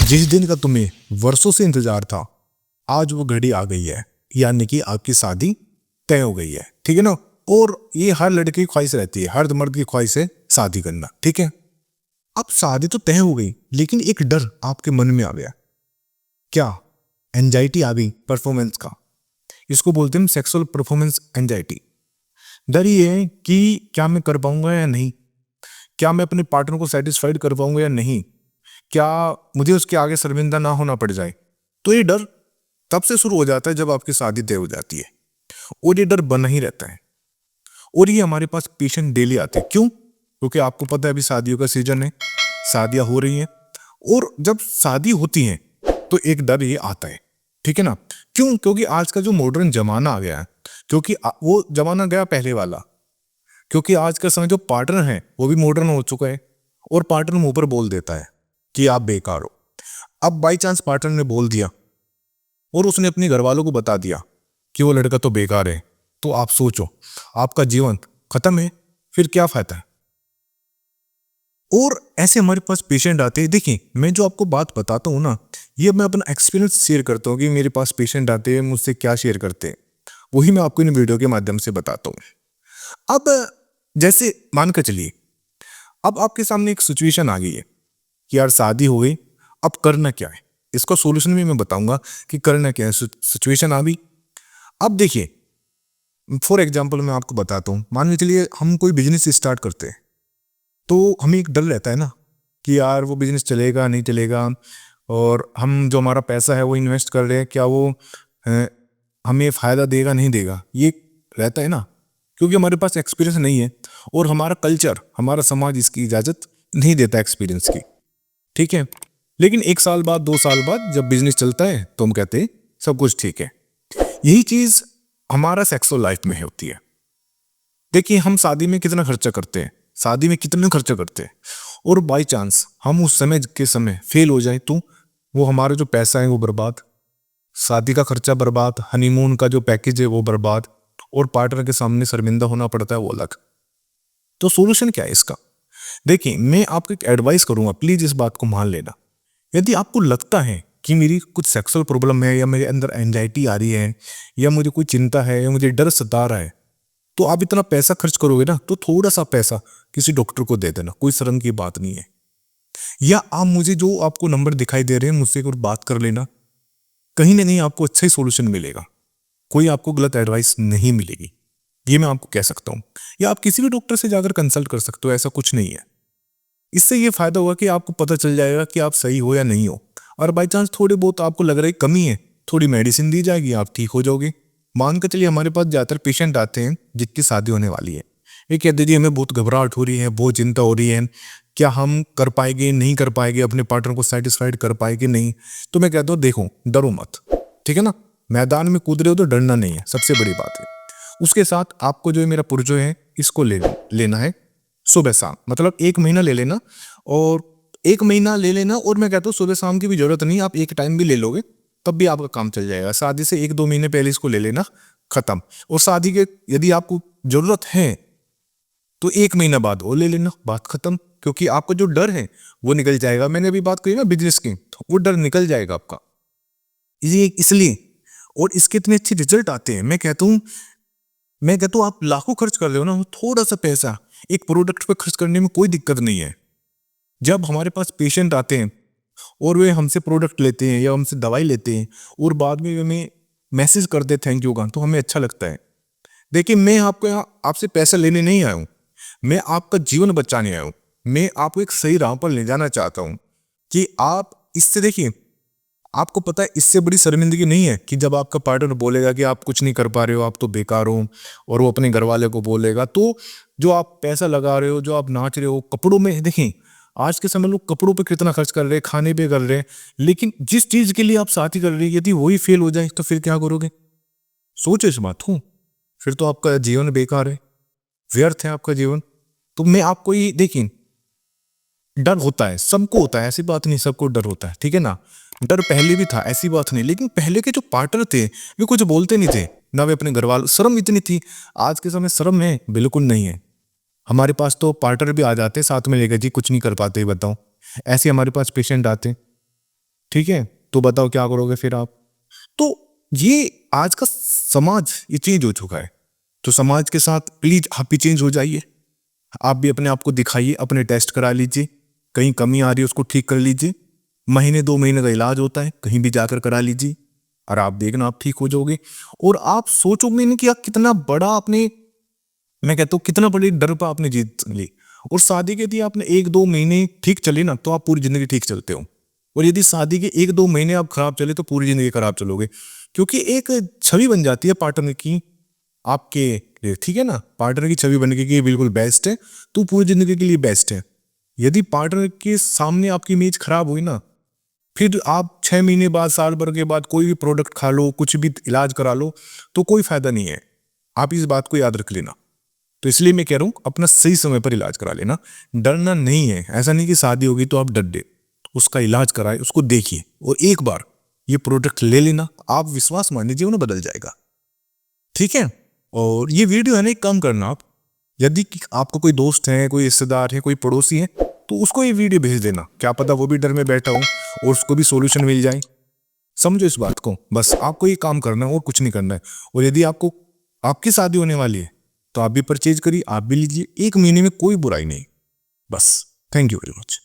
जिस दिन का तुम्हें वर्षों से इंतजार था, आज वो घड़ी आ गई है, यानी कि आपकी शादी तय हो गई है। ठीक है ना। और ये हर लड़के की ख्वाहिश रहती है, हर मर्द की ख्वाहिश है शादी करना। ठीक है। अब शादी तो तय हो गई, लेकिन एक डर आपके मन में आ गया। क्या? एंजाइटी आ गई परफॉर्मेंस का। इसको बोलते हैं सेक्सुअल परफॉर्मेंस एंजाइटी। डर ये है कि क्या मैं कर पाऊंगा या नहीं, क्या मैं अपने पार्टनर को सेटिस्फाइड कर पाऊंगा या नहीं, क्या मुझे उसके आगे शर्मिंदा ना होना पड़ जाए। तो ये डर तब से शुरू हो जाता है जब आपकी शादी तय हो जाती है, और ये डर बना ही रहता है। और ये हमारे पास पेशेंट डेली आते हैं। क्यों? क्योंकि आपको पता है अभी शादियों का सीजन है, शादियां हो रही हैं, और जब शादी होती है तो एक डर ये आता है। ठीक है ना। क्यों? क्योंकि आज का जो मॉडर्न जमाना आ गया है, क्योंकि वो जमाना गया पहले वाला, क्योंकि आज का समय जो पार्टनर है वो भी मॉडर्न हो चुका है, और पार्टनर मुंह पर बोल देता है कि आप बेकार हो। अब बाई चांस पार्टनर ने बोल दिया और उसने अपने घर वालों को बता दिया कि वो लड़का तो बेकार है, तो आप सोचो, आपका जीवन खत्म है, फिर क्या फायदा है। और ऐसे हमारे पास पेशेंट आते हैं। देखिए, मैं जो आपको बात बताता हूँ ना, ये मैं अपना एक्सपीरियंस शेयर करता हूँ कि मेरे पास पेशेंट आते हैं, मुझसे क्या शेयर करते हैं, वही मैं आपको इन वीडियो के माध्यम से बताता हूँ। अब जैसे मान कर चलिए, अब आपके सामने एक सिचुएशन आ गई है कि यार शादी हो गई, अब करना क्या है। इसका सॉल्यूशन भी मैं बताऊंगा कि करना क्या है। सिचुएशन आ गई। अब देखिए, फॉर एग्जांपल मैं आपको बताता हूँ। मान के चलिए हम कोई बिजनेस स्टार्ट करते हैं, तो हमें एक डर रहता है ना कि यार वो बिजनेस चलेगा नहीं चलेगा, और हम जो हमारा पैसा है वो इन्वेस्ट कर रहे हैं, क्या वो अ, हमें फायदा देगा नहीं देगा, ये रहता है ना। क्योंकि हमारे पास एक्सपीरियंस नहीं है, और हमारा कल्चर, हमारा समाज इसकी इजाजत नहीं देता एक्सपीरियंस की। ठीक है। लेकिन 1 साल बाद, 2 साल बाद जब बिजनेस चलता है तो हम कहते हैं सब कुछ ठीक है। यही चीज हमारा सेक्सुअल लाइफ में होती है। देखिए, हम शादी में कितना खर्चा करते हैं, शादी में कितने खर्चा करते हैं, और बाई चांस हम उस समय के समय फेल हो जाए तो वो हमारा जो पैसा है वो बर्बाद, शादी का खर्चा बर्बाद, हनीमून का जो पैकेज है वो बर्बाद, और पार्टनर के सामने शर्मिंदा होना पड़ता है वो अलग। तो सोल्यूशन क्या है इसका? देखिए, मैं आपको एक एडवाइस करूंगा, प्लीज इस बात को मान लेना। यदि आपको लगता है कि मेरी कुछ सेक्सुअल प्रॉब्लम है, या मेरे अंदर एंजाइटी आ रही है, या मुझे कोई चिंता है, या मुझे डर सता रहा है, तो आप इतना पैसा खर्च करोगे ना, तो थोड़ा सा पैसा किसी डॉक्टर को दे देना, कोई शर्म की बात नहीं है। या आप मुझे जो आपको नंबर दिखाई दे रहे हैं, मुझसे एक बार बात कर लेना, कहीं ना कहीं आपको अच्छा ही सोल्यूशन मिलेगा, कोई आपको गलत एडवाइस नहीं मिलेगी, ये मैं आपको कह सकता हूँ। या आप किसी भी डॉक्टर से जाकर कंसल्ट कर सकते हो, ऐसा कुछ नहीं है। इससे ये फायदा होगा कि आपको पता चल जाएगा कि आप सही हो या नहीं हो, और बाई चांस थोड़ी बहुत आपको लग रहा है कमी है, थोड़ी मेडिसिन दी जाएगी, आप ठीक हो जाओगे। मान कर चलिए, हमारे पास ज्यादातर पेशेंट आते हैं जिनकी शादी होने वाली है, ये कहते जी हमें बहुत घबराहट हो रही है, बहुत चिंता हो रही है, क्या हम कर पाएंगे नहीं कर पाएंगे, अपने पार्टनर को सेटिस्फाइड कर पाएंगे नहीं। तो मैं कहता हूँ देखो, डरो मत। ठीक है ना। मैदान में कूद रहे हो तो डरना नहीं है, सबसे बड़ी बात है। उसके साथ आपको जो मेरा पुरजो है इसको लेना है सुबह शाम, मतलब 1 महीना ले लेना, और 1 महीना ले लेना। और मैं कहता हूँ सुबह शाम की भी जरूरत नहीं, आप एक टाइम भी ले लोगे तब भी आपका काम चल जाएगा। शादी से 1-2 महीने पहले इसको ले लेना, खत्म। और शादी के यदि आपको जरूरत है तो 1 महीना बाद वो ले लेना, बात खत्म। क्योंकि आपका जो डर है वो निकल जाएगा। मैंने अभी बात करी ना बिजनेस की, तो वो डर निकल जाएगा आपका। ये इसलिए, और इसके इतने अच्छे रिजल्ट आते हैं। मैं कहता हूँ आप लाखों खर्च कर रहे हो ना, थोड़ा सा पैसा एक प्रोडक्ट पे खर्च करने में कोई दिक्कत नहीं है। जब हमारे पास पेशेंट आते हैं और वे हमसे प्रोडक्ट लेते हैं या हमसे दवाई लेते हैं, और बाद में हमें मैसेज करते हैं थैंक यू का, तो हमें अच्छा लगता है। देखिए, मैं आपको यहाँ आपसे पैसा लेने नहीं आया हूँ, मैं आपका जीवन बचाने आया हूँ। मैं आपको एक सही राह पर ले जाना चाहता हूँ कि आप इससे, देखिए, आपको पता है इससे बड़ी शर्मिंदगी नहीं है कि जब आपका पार्टनर बोलेगा कि आप कुछ नहीं कर पा रहे हो, आप तो बेकार हो, और वो अपने घर वाले को बोलेगा। तो जो आप पैसा लगा रहे हो, जो आप नाच रहे हो कपड़ों में, देखें आज के समय लोग कपड़ों पे कितना खर्च कर रहे हैं, खाने पे कर रहे हैं, लेकिन जिस चीज के लिए आप शादी कर रहे हैं यदि वही फेल हो जाए तो फिर क्या करोगे? सोचो इस बात को। फिर तो आपका जीवन बेकार है, व्यर्थ है आपका जीवन। तो मैं आपको ये, देखिए, डर होता है, सबको होता है, ऐसी बात नहीं, सबको डर होता है। ठीक है ना। डर पहले भी था, ऐसी बात नहीं, लेकिन पहले के जो पार्टनर थे वे कुछ बोलते नहीं थे ना, वे अपने घर वालों, शर्म इतनी थी। आज के समय शर्म है बिल्कुल नहीं है। हमारे पास तो पार्टनर भी आ जाते साथ में लेकर, जी कुछ नहीं कर पाते, बताओ। ऐसे हमारे पास पेशेंट आते। ठीक है, तो बताओ क्या करोगे फिर आप? तो ये आज का समाज ये चेंज हो चुका है, तो समाज के साथ प्लीज आप भी चेंज हो जाइए। आप भी अपने आप को दिखाइए, अपने टेस्ट करा लीजिए, कहीं कमी आ रही है उसको ठीक कर लीजिए। महीने 2 महीने का इलाज होता है, कहीं भी जाकर करा लीजिए और आप देखना आप ठीक हो जाओगे। और आप सोचोगे नहीं कि आप कितना बड़ा आपने, मैं कहता हूँ कितना बड़ी डर पर आपने जीत ली। और शादी के यदि आपने 1-2 महीने ठीक चले ना, तो आप पूरी जिंदगी ठीक चलते हो। और यदि शादी के 1-2 महीने आप खराब चले तो पूरी जिंदगी खराब चलोगे, क्योंकि एक छवि बन जाती है पार्टनर की आपके लिए, ठीक है ना। पार्टनर की छवि बन गई कि ये बिल्कुल बेस्ट है, तो पूरी जिंदगी के लिए बेस्ट है। यदि पार्टनर के सामने आपकी इमेज खराब हुई ना, फिर आप 6 महीने बाद, साल भर के बाद कोई भी प्रोडक्ट खा लो, कुछ भी इलाज करा लो, तो कोई फायदा नहीं है। आप इस बात को याद रख लेना। तो इसलिए मैं कह रहा हूँ अपना सही समय पर इलाज करा लेना, डरना नहीं है। ऐसा नहीं कि शादी होगी तो आप डर गए, उसका इलाज कराए, उसको देखिए और एक बार ये प्रोडक्ट ले लेना, आप विश्वास मानिए जीवन बदल जाएगा, ठीक है। और ये वीडियो है ना, एक काम करना आप, यदि आपका कोई दोस्त है, कोई रिश्तेदार है, कोई पड़ोसी है, तो उसको ये वीडियो भेज देना, क्या पता वो भी डर में बैठा हो और उसको भी सॉल्यूशन मिल जाए। समझो इस बात को, बस आपको ये काम करना है और कुछ नहीं करना है। और यदि आपको आपकी शादी होने वाली है तो आप भी परचेज करिए, आप भी लीजिए, 1 महीने में कोई बुराई नहीं। बस, थैंक यू वेरी मच।